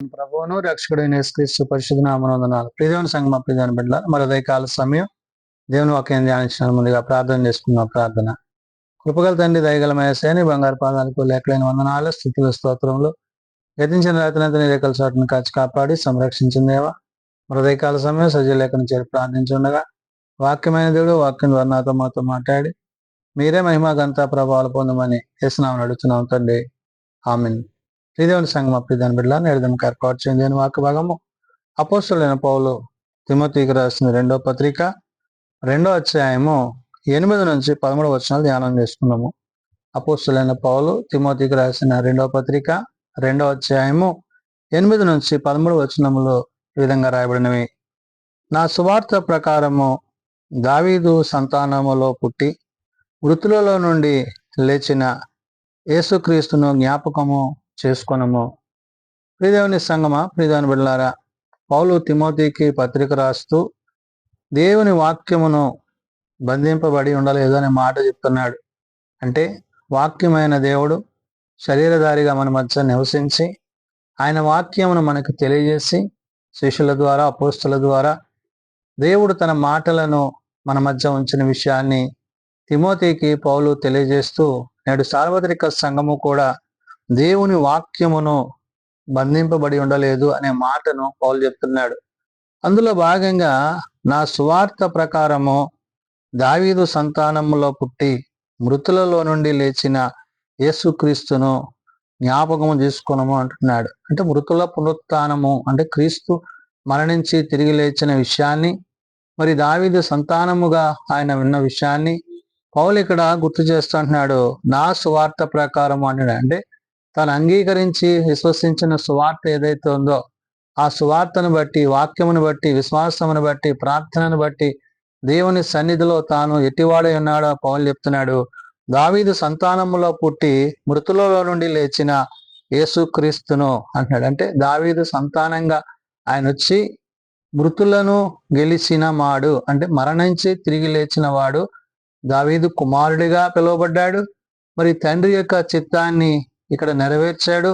ప్రభువును రక్షకుడైన యేసుక్రీస్తు పరిశుద్ధ నామమున వందనాలు. ప్రియదేవుని సంగమ ప్రియదేవుని బిడ్డల మరి ఉదయకాల సమయం దేవుని వాక్యం ధ్యానించిన ముందుగా ప్రార్థన చేసుకున్నాం. ప్రార్థన కృపగల తండ్రి దయగల యేసయ్య బంగారు పాదాలకు లెక్కలేని వందనాలు స్థుతులు స్తోత్రములు. గతించిన రాత్రంతా నీ రేఖల చాటును కాచి కాపాడి సంరక్షించిందేవా మరి ఉదయకాల సమయం సజీవ లేఖను చేరి ప్రార్థించుండగా వాక్యమైన దేవుడు వాక్యం ద్వారా నాతో మాతో మాట్లాడి మీరే మహిమ గంతా ప్రభావాలు పొందమని యేసునామమున అడుగుతున్నాం తండ్రి. ఆమేన్. ప్రియదేవుని సంగమ ప్రియదేవుని బిడ్డల నేడు ఏర్పాటు చేయండి అని వాక్య భాగము అపోస్తలుడైన పౌలు తిమోతికి రాసిన 2వ పత్రిక 2వ అధ్యాయము 8 నుంచి 13 వచనాలు ధ్యానం చేసుకున్నాము. అపోస్తలుడైన పౌలు తిమోతికి రాసిన 2వ పత్రిక 2వ అధ్యాయము 8 నుంచి 13 వచనములు ఈ విధంగా రాయబడినవి. నా సువార్త ప్రకారము దావీదు సంతానములో పుట్టి మృతులలో నుండి లేచిన యేసుక్రీస్తును జ్ఞాపకము చేసుకొనము. ప్రియదేవుని సంగమా ప్రియదేవుని బిడ్డలారా, పౌలు తిమోతికి పత్రిక రాస్తూ దేవుని వాక్యమును బంధింపబడి ఉండలేదు అనే మాట చెప్తున్నాడు. అంటే వాక్యమైన దేవుడు శరీరధారిగా మన మధ్య నివసించి ఆయన వాక్యమును మనకు తెలియజేసి శిష్యుల ద్వారా అపోస్తల ద్వారా దేవుడు తన మాటలను మన మధ్య ఉంచిన విషయాన్ని తిమోతికి పౌలు తెలియజేస్తూ నేడు సార్వత్రిక సంఘము కూడా దేవుని వాక్యమును బంధింపబడి ఉండలేదు అనే మాటను పౌలు చెప్తున్నాడు. అందులో భాగంగా నా సువార్త ప్రకారము దావీదు సంతానములో పుట్టి మృతులలో నుండి లేచిన యేసుక్రీస్తును జ్ఞాపకము చేసుకొనము అంటున్నాడు. అంటే మృతుల పునరుత్థానము అంటే క్రీస్తు మరణించి తిరిగి లేచిన విషయాన్ని మరి దావీదు సంతానముగా ఆయన విన్న విషయాన్ని పౌలు ఇక్కడ గుర్తు చేస్తుంటున్నాడు. నా సువార్త ప్రకారము అంటున్నాడు. అంటే తాను అంగీకరించి విశ్వసించిన సువార్త ఏదైతే ఉందో ఆ సువార్తను బట్టి వాక్యమును బట్టి విశ్వాసమును బట్టి ప్రార్థనను బట్టి దేవుని సన్నిధిలో తాను ఎట్టివాడై ఉన్నాడో పౌలు చెప్తున్నాడు. దావీదు సంతానములో పుట్టి మృతులలో నుండి లేచిన యేసుక్రీస్తును అంటున్నాడు. అంటే దావీదు సంతానంగా ఆయన వచ్చి మృతులను గెలిచిన వాడు అంటే మరణించి తిరిగి లేచిన వాడు దావీదు కుమారుడిగా పిలువబడ్డాడు. మరి తండ్రి యొక్క చిత్తాన్ని ఇక్కడ నెరవేర్చాడు.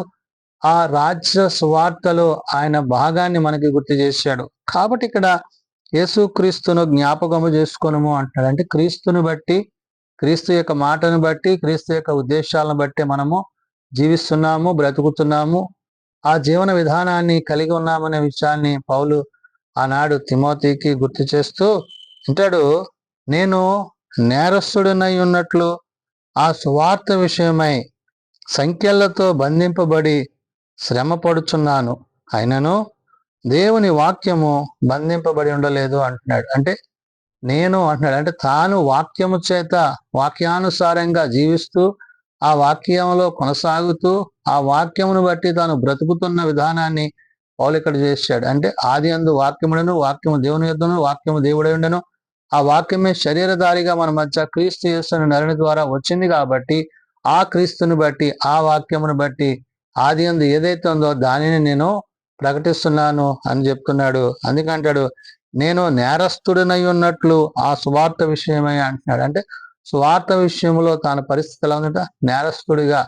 ఆ రాజ్య సువార్తలో ఆయన భాగాన్ని మనకి గుర్తు చేశాడు. కాబట్టి ఇక్కడ యేసుక్రీస్తును జ్ఞాపకము చేసుకొనము అంటున్నాడు. అంటే క్రీస్తుని బట్టి క్రీస్తు యొక్క మాటను బట్టి క్రీస్తు యొక్క ఉద్దేశాలను బట్టి మనము జీవిస్తున్నాము, బ్రతుకుతున్నాము, ఆ జీవన విధానాన్ని కలిగి ఉన్నామనే విషయాన్ని పౌలు ఆనాడు తిమోతికి గుర్తు చేస్తూ అంటాడు. నేను నేరస్తుడినై ఉన్నట్లు ఆ సువార్త విషయమై సంఖ్యలతో బంధింపబడి శ్రమ పడుచున్నాను, అయినను దేవుని వాక్యము బంధింపబడి ఉండలేదు అంటున్నాడు. అంటే నేను అంటున్నాడు అంటే తాను వాక్యము చేత వాక్యానుసారంగా జీవిస్తూ ఆ వాక్యంలో కొనసాగుతూ ఆ వాక్యమును బట్టి తాను బ్రతుకుతున్న విధానాన్ని పౌలు ఇక్కడ చేశాడు. అంటే ఆది అందు వాక్యముడను, వాక్యము దేవుని యొద్దను, వాక్యము దేవుడై ఉండను, ఆ వాక్యమే శరీరధారిగా మన మధ్య క్రీస్తు యేసుని నరుని ద్వారా వచ్చింది. కాబట్టి ఆ క్రీస్తుని బట్టి ఆ వాక్యమును బట్టి ఆది అందు ఏదైతే ఉందో దానిని నేను ప్రకటిస్తున్నాను అని చెప్తున్నాడు. అందుకంటాడు నేను నేరస్తుడినై ఉన్నట్లు ఆ సువార్త విషయమై అంటున్నాడు. అంటే సువార్త విషయంలో తన పరిస్థితి ఎలా ఉందంట, నేరస్తుడిగా.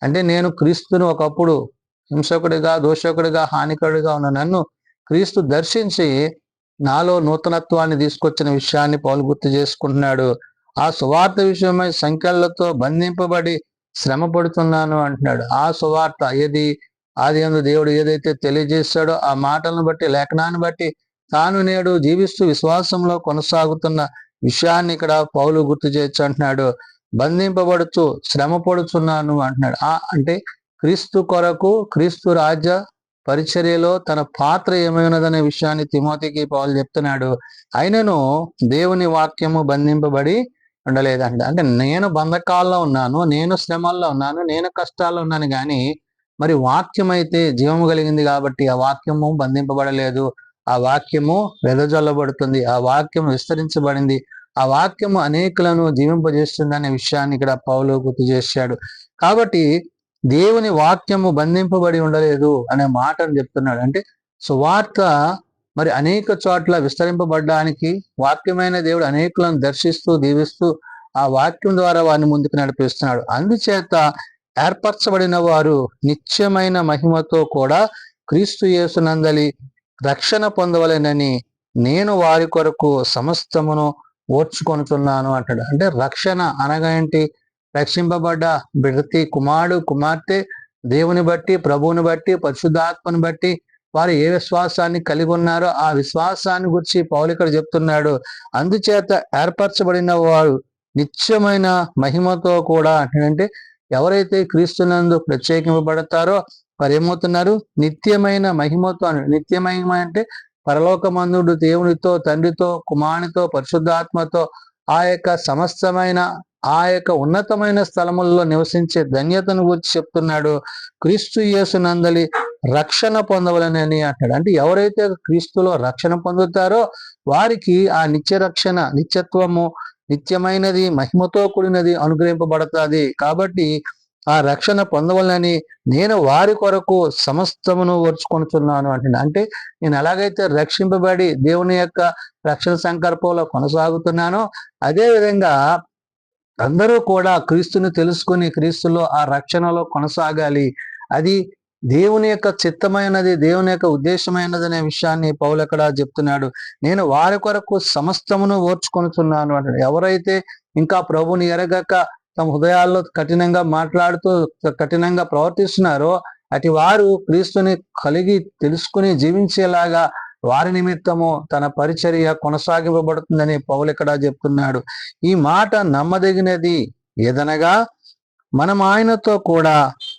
అంటే నేను క్రీస్తును ఒకప్పుడు హింసకుడిగా దోషకుడిగా హానికరుడిగా ఉన్న నన్ను క్రీస్తు దర్శించి నాలో నూతనత్వాన్ని తీసుకొచ్చిన విషయాన్ని పౌలు గుర్తు చేసుకుంటున్నాడు. ఆ సువార్త విషయమై సంఖ్యలతో బంధింపబడి శ్రమ పడుతున్నాను అంటున్నాడు. ఆ సువార్త ఏది ఆది అందు దేవుడు ఏదైతే తెలియజేశాడో ఆ మాటలను బట్టి లేఖనాన్ని బట్టి తాను నేడు జీవిస్తూ విశ్వాసంలో కొనసాగుతున్న విషయాన్ని ఇక్కడ పౌలు గుర్తు చేయొచ్చు అంటున్నాడు. బంధింపబడుతూ శ్రమ పడుతున్నాను అంటున్నాడు. అంటే క్రీస్తు కొరకు క్రీస్తు రాజ్య పరిచర్యలో తన పాత్ర ఏమైనదనే విషయాన్ని తిమోతికి పౌలు చెప్తున్నాడు. అయినను దేవుని వాక్యము బంధింపబడి ఉండలేదంట. అంటే నేను బంధకాల్లో ఉన్నాను, నేను శ్రమల్లో ఉన్నాను, నేను కష్టాల్లో ఉన్నాను, కానీ మరి వాక్యం అయితే జీవము కలిగింది కాబట్టి ఆ వాక్యము బంధింపబడలేదు. ఆ వాక్యము వెదజల్లబడుతుంది, ఆ వాక్యము విస్తరించబడింది, ఆ వాక్యము అనేకులను జీవింపజేస్తుంది అనే విషయాన్ని ఇక్కడ పౌలు గుర్తు చేశాడు. కాబట్టి దేవుని వాక్యము బంధింపబడి ఉండలేదు అనే మాటను చెప్తున్నాడు. అంటే సువార్త మరి అనేక చోట్ల విస్తరింపబడడానికి వాక్యమైన దేవుడు అనేకులను దర్శిస్తూ దీవిస్తూ ఆ వాక్యం ద్వారా వారిని ముందుకు నడిపిస్తున్నాడు. అందుచేత ఏర్పరచబడిన వారు నిత్యమైన మహిమతో కూడా క్రీస్తు యేసునందలి రక్షణ పొందవలెనని నేను వారి కొరకు సమస్తమును ఓర్చుకొనుచున్నాను అంటాడు. అంటే రక్షణ అనగా ఏంటి? రక్షింపబడ్డ ప్రతి కుమారుడు కుమార్తె దేవుని బట్టి, ప్రభువుని బట్టి, పరిశుద్ధాత్మను బట్టి వారు ఏ విశ్వాసాన్ని కలిగి ఉన్నారో ఆ విశ్వాసాన్ని గురించి పౌలు ఇక్కడ చెప్తున్నాడు. అందుచేత ఏర్పరచబడిన వారు నిత్యమైన మహిమతో కూడా అంటే ఎవరైతే క్రీస్తునందు ప్రత్యేకింపబడతారో వారు ఏమవుతున్నారు? నిత్యమైన మహిమతో. నిత్యమహిమ అంటే పరలోకమందుడు దేవునితో, తండ్రితో, కుమారునితో, పరిశుద్ధాత్మతో ఆ యొక్క సమస్తమైన ఆ యొక్క ఉన్నతమైన స్థలములలో నివసించే ధన్యతను గురించి చెప్తున్నాడు. క్రీస్తు యేసునందలి రక్షణ పొందవలనని అంటాడు. అంటే ఎవరైతే క్రీస్తులో రక్షణ పొందుతారో వారికి ఆ నిత్య రక్షణ, నిత్యత్వము, నిత్యమైనది, మహిమతో కూడినది అనుగ్రహింపబడుతుంది. కాబట్టి ఆ రక్షణ పొందవలనని నేను వారి కొరకు సమస్తమును ఓర్చుకొనుచున్నాను అంటున్నాను. అంటే నేను ఎలాగైతే రక్షింపబడి దేవుని యొక్క రక్షణ సంకల్పంలో కొనసాగుతున్నానో అదే విధంగా అందరూ కూడా క్రీస్తుని తెలుసుకుని క్రీస్తులో ఆ రక్షణలో కొనసాగాలి. అది దేవుని యొక్క చిత్తమైనది, దేవుని యొక్క ఉద్దేశమైనది అనే విషయాన్ని పౌలు అక్కడ చెప్తున్నాడు. నేను వారి కొరకు సమస్తమును ఓర్చుకొనుచున్నాను అంటాడు. ఎవరైతే ఇంకా ప్రభుని ఎరగక తమ హృదయాల్లో కఠినంగా మాట్లాడుతూ కఠినంగా ప్రవర్తిస్తున్నారో అటు వారు క్రీస్తుని కలిగి తెలుసుకుని జీవించేలాగా వారి నిమిత్తము తన పరిచర్య కొనసాగింపబడుతుందని పౌలు ఇక్కడ చెప్తున్నాడు. ఈ మాట నమ్మదగినది ఏదనగా మనం ఆయనతో కూడా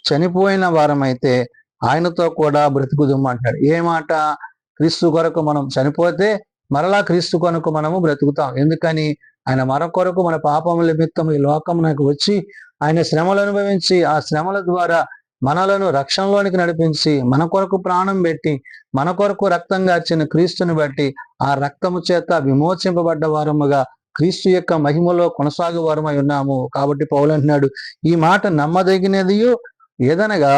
చనిపోయిన వారమైతే ఆయనతో కూడా బ్రతుకుదుము అంటాడు. ఏ మాట? క్రీస్తు కొరకు మనం చనిపోతే మరలా క్రీస్తు కొరకు మనము బ్రతుకుతాం. ఎందుకని? ఆయన మన కొరకు మన పాపముల నిమిత్తం ఈ లోకమునకు వచ్చి ఆయన శ్రమలు అనుభవించి ఆ శ్రమల ద్వారా మనలను రక్షణలోనికి నడిపించి మన కొరకు ప్రాణం పెట్టి మన కొరకు రక్తం గార్చిన క్రీస్తుని బట్టి ఆ రక్తము చేత విమోచింపబడ్డ వారముగా క్రీస్తు యొక్క మహిమలో కొనసాగు వారమై ఉన్నాము. కాబట్టి పౌలు అంటున్నాడు ఈ మాట నమ్మదగినది ఏదనగా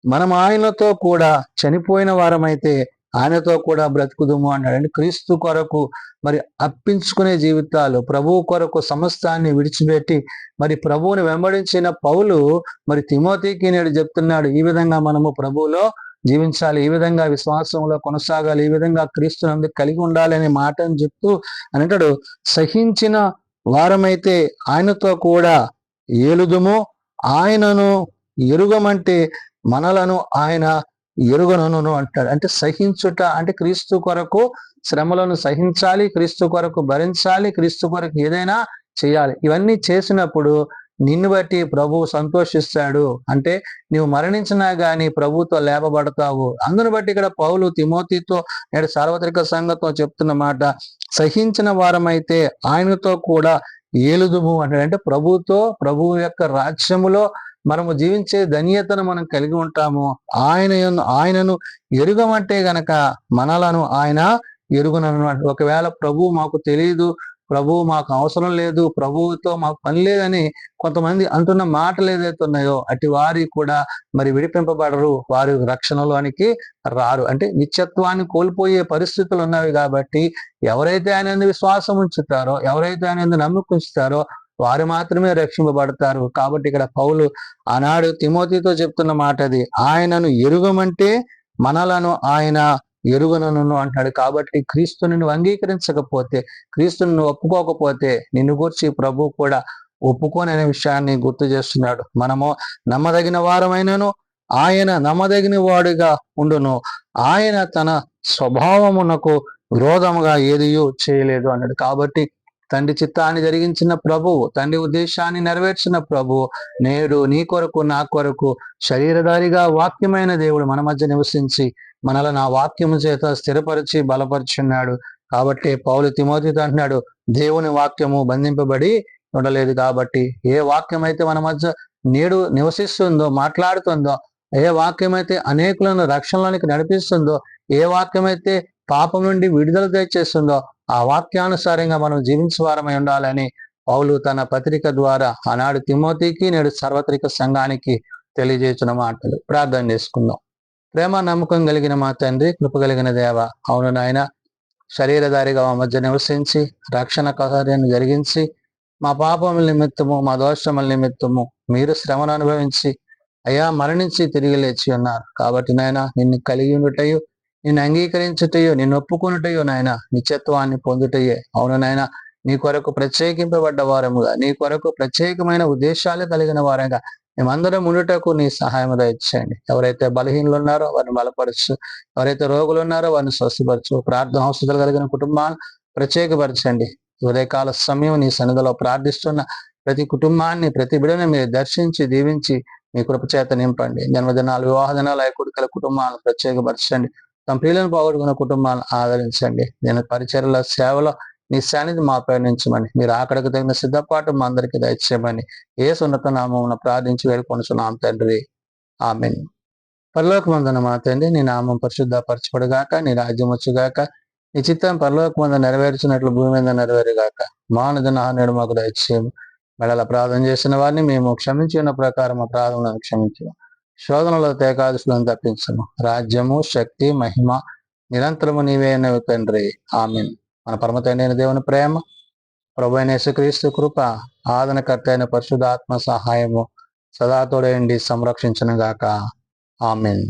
మనం ఆయనతో కూడా చనిపోయిన వారమైతే ఆయనతో కూడా బ్రతుకుదుము అన్నాడు. అంటే క్రీస్తు కొరకు మరి అర్పించుకునే జీవితాలు, ప్రభువు కొరకు సమస్తాన్ని విడిచిపెట్టి మరి ప్రభువుని వెంబడించిన పౌలు మరి తిమోతికి నేడు చెప్తున్నాడు ఈ విధంగా మనము ప్రభువులో జీవించాలి, ఈ విధంగా విశ్వాసంలో కొనసాగాలి, ఈ విధంగా క్రీస్తునందు కలిగి ఉండాలి అనే మాటను చెప్తూ అంటాడు. సహించిన వారమైతే ఆయనతో కూడా ఏలుదుము, ఆయనను ఎరుగమంటే మనలను ఆయన ఎరుగనను అంటాడు. అంటే సహించుట అంటే క్రీస్తు కొరకు శ్రమలను సహించాలి, క్రీస్తు కొరకు భరించాలి, క్రీస్తు కొరకు ఏదైనా చేయాలి. ఇవన్నీ చేసినప్పుడు నిన్ను బట్టి ప్రభు సంతోషిస్తాడు. అంటే నీవు మరణించినా గాని ప్రభుతో లేపబడతావు. అందును బట్టి ఇక్కడ పౌలు తిమోతితో నేడు సార్వత్రిక సంఘంతో చెప్తున్న మాట సహించిన వారమైతే ఆయనతో కూడా ఏలుదుము అంటాడు. అంటే ప్రభుతో, ప్రభువు యొక్క రాజ్యములో మనము జీవించే ధన్యతను మనం కలిగి ఉంటాము. ఆయనను ఎరుగమంటే గనక మనలను ఆయన ఎరుగునను. ఒకవేళ ప్రభు మాకు తెలియదు, ప్రభువు మాకు అవసరం లేదు, ప్రభువుతో మాకు పని లేదని కొంతమంది అంటున్న మాటలు ఏదైతే ఉన్నాయో అటు వారి కూడా మరి విడిపింపబడరు, వారి రక్షణలోనికి రారు. అంటే నిత్యత్వాన్ని కోల్పోయే పరిస్థితులు ఉన్నవి. కాబట్టి ఎవరైతే ఆయన విశ్వాసం ఉంచుతారో, ఎవరైతే ఆయన నమ్మకం ఉంచుతారో వారు మాత్రమే రక్షింపబడతారు. కాబట్టి ఇక్కడ పౌలు ఆనాడు తిమోతితో చెప్తున్న మాట అది, ఆయనను ఎరుగమంటే మనలను ఆయన ఎరుగునను అంటాడు. కాబట్టి క్రీస్తుని నువ్వు అంగీకరించకపోతే, క్రీస్తుని నువ్వు ఒప్పుకోకపోతే నిన్ను గురించి ప్రభు కూడా ఒప్పుకోని అనే విషయాన్ని గుర్తు చేస్తున్నాడు. మనము నమ్మదగిన వారమైనను ఆయన నమ్మదగిన వాడిగా ఉండును, ఆయన తన స్వభావమునకు విరోధముగా ఏదియూ చేయలేదు అన్నాడు. కాబట్టి తండ్రి చిత్తాన్ని జరిగించిన ప్రభువు, తండ్రి ఉద్దేశాన్ని నెరవేర్చిన ప్రభువు నేడు నీ కొరకు నా కొరకు శరీరధారిగా వాక్యమైన దేవుడు మన మధ్య నివసించి మనలను ఆ వాక్యము చేత స్థిరపరిచి బలపరుచున్నాడు. కాబట్టి పౌలు తిమోతితో అంటున్నాడు దేవుని వాక్యము బంధింపబడి ఉండలేదు. కాబట్టి ఏ వాక్యం అయితే మన మధ్య నేడు నివసిస్తుందో, మాట్లాడుతుందో, ఏ వాక్యం అయితే అనేకులను రక్షణలోనికి నడిపిస్తుందో, ఏ వాక్యం అయితే పాపం నుండి విడుదల తెచ్చేస్తుందో ఆ వాక్యానుసారంగా మనం జీవించవారమై ఉండాలని పౌలు తన పత్రిక ద్వారా ఆనాడు తిమోతికి నేడు సార్వత్రిక సంఘానికి తెలియజేసిన మాటలు. ప్రార్థన చేసుకుందాం. ప్రేమ నమ్మకం కలిగిన మా తండ్రి, కృప కలిగిన దేవ, అవును నాయన, శరీరధారిగా మా మధ్య నివసించి రక్షణ కార్యాన్ని జరిగించి మా పాపముల నిమిత్తము, మా దోషముల నిమిత్తము మీరు శ్రమను అనుభవించి అయ్యా మరణించి తిరిగి లేచి ఉన్నారు. కాబట్టి నాయన నిన్ను కలిగి ఉండుటయు, నిన్ను అంగీకరించుటయో, నిన్ను ఒప్పుకున్నటయో నాయన నిత్యత్వాన్ని పొందుటయే. అవును నాయన, నీ కొరకు ప్రత్యేకింపబడ్డ వారముగా, నీ కొరకు ప్రత్యేకమైన ఉద్దేశాలు కలిగిన వారంగా మేమందరం ఉండుటకు నీ సహాయం దయచేయండి. ఎవరైతే బలహీనలు ఉన్నారో వారిని బలపరచు, ఎవరైతే రోగులు ఉన్నారో వారిని స్వస్థపరచు, ప్రార్థన అవసరాలు కలిగిన కుటుంబాన్ని ప్రత్యేకపరచండి. ఉదయకాల సమయం నీ సన్నిధిలో ప్రార్థిస్తున్న ప్రతి కుటుంబాన్ని, ప్రతి బిడ్డని మీరు దర్శించి దీవించి మీ కృపచేత నింపండి. జన్మదినాలు, వివాహ దినాలు, కొడుకుల కుటుంబాలను ప్రత్యేకపరచండి. తమ ప్రియులను పోగొట్టుకున్న కుటుంబాలను ఆదరించండి. నేను పరిచర్ల సేవలో నీ సన్నిధి మాపై నుంచమని, మీరు అక్కడికి తగిన సిద్ధపాటు మా అందరికీ దయచేయమని యేసు ఉన్నత నామమున ప్రార్థించి వేడుకొనుచున్నాం తండ్రి. ఆమేన్. పరలోకమందున మా తండ్రి, నీ నామం పరిశుద్ధపరచబడుగాక, నీ రాజ్యం వచ్చుగాక, నీ చిత్తం పరలోకమందు నెరవేర్చినట్లు భూమి మీద నెరవేరుగాక. మానవుని నేడు మాకు దయచేయము. మెడల ప్రార్థన చేసిన వారిని మేము క్షమించి ఉన్న ప్రకారం మా ప్రార్థనలను క్షమించము. శోధనలో తేకాదశులను తప్పించము. రాజ్యము, శక్తి, మహిమ నిరంతరము నీవే అయినవి తండ్రి. ఆమేన్. మన పరమ తండ్రి అయిన దేవుని ప్రేమ, ప్రభు అయిన యేసుక్రీస్తు కృప, ఆదరణకర్త అయిన పరిశుద్ధాత్మ సహాయము సదా తోడయండి సంరక్షించును గాక. ఆమేన్.